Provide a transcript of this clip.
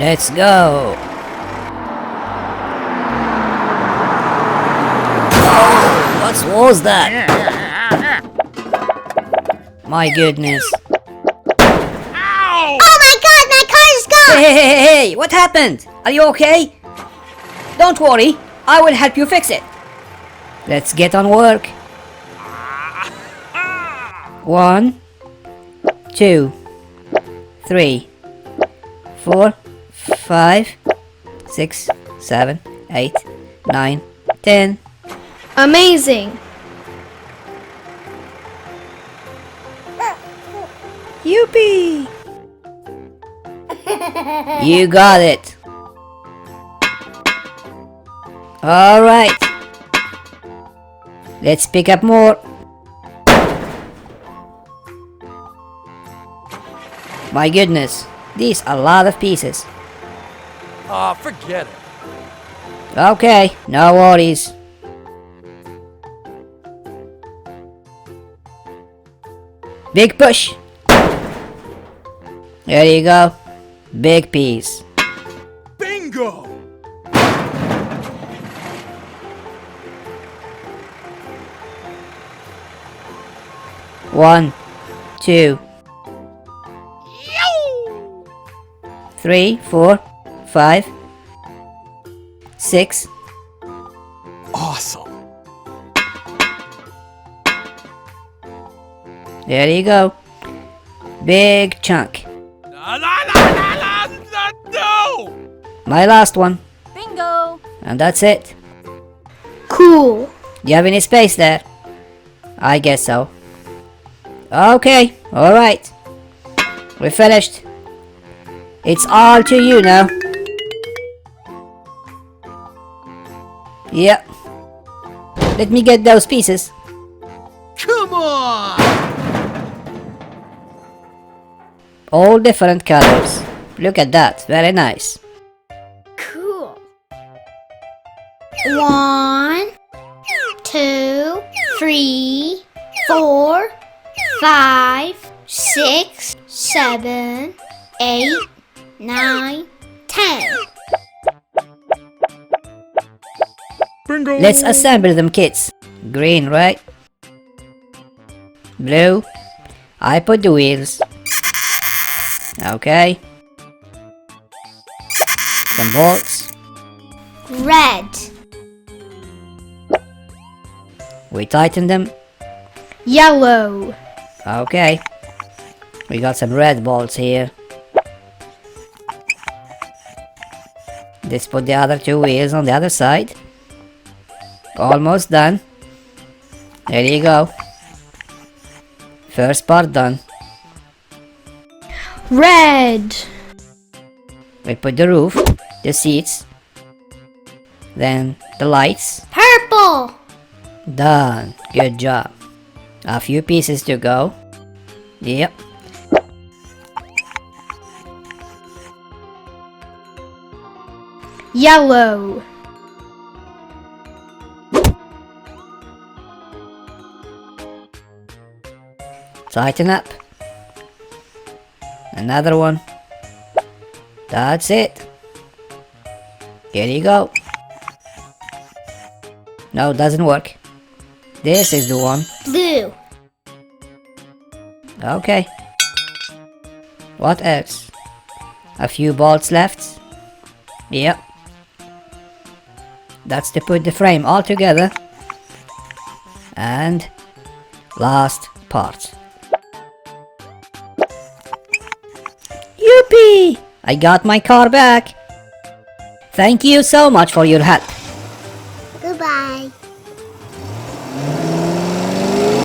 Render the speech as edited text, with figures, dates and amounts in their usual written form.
Let's go. What was that? My goodness. Oh my god, my car is gone! Hey, what happened? Are you okay? Don't worry, I will help you fix it. Let's get on work. 1, 2, 3, 4, 5, 6, 7, 8, 9, 10. Amazing! Yippee! You got it. Alright. Let's pick up more. My goodness, these are a lot of pieces. Aw, forget it. Okay, no worries. Big push. There you go. Big piece. Bingo! One, 2, 3, 4, 5, 6. Awesome. There you go. Big chunk. No! My last one. Bingo! And that's it. Cool! Do you have any space there? I guess so. Okay, alright. We're finished. It's all to you now. Yep. Let me get those pieces. Come on! All different colors. Look at that, very nice. Cool! 1, 2, 3, 4, 5, 6, 7, 8, 9, 10. Bingo! Let's assemble them, kids. Green, right? Blue. I put the wheels. Okay. Some bolts. Red. We tighten them. Yellow. Okay. We got some red bolts here. Let's put the other two wheels on the other side. Almost done. There you go. First part done. Red. We put the roof, the seats, then the lights. Purple. Done. Good job. A few pieces to go. Yep. Yellow. Tighten up. Another one. That's it. Here you go. No, doesn't work. This is the one. Blue. Okay. What else? A few bolts left. Yep. That's to put the frame all together. And last part. Yippee! I got my car back. Thank you so much for your help.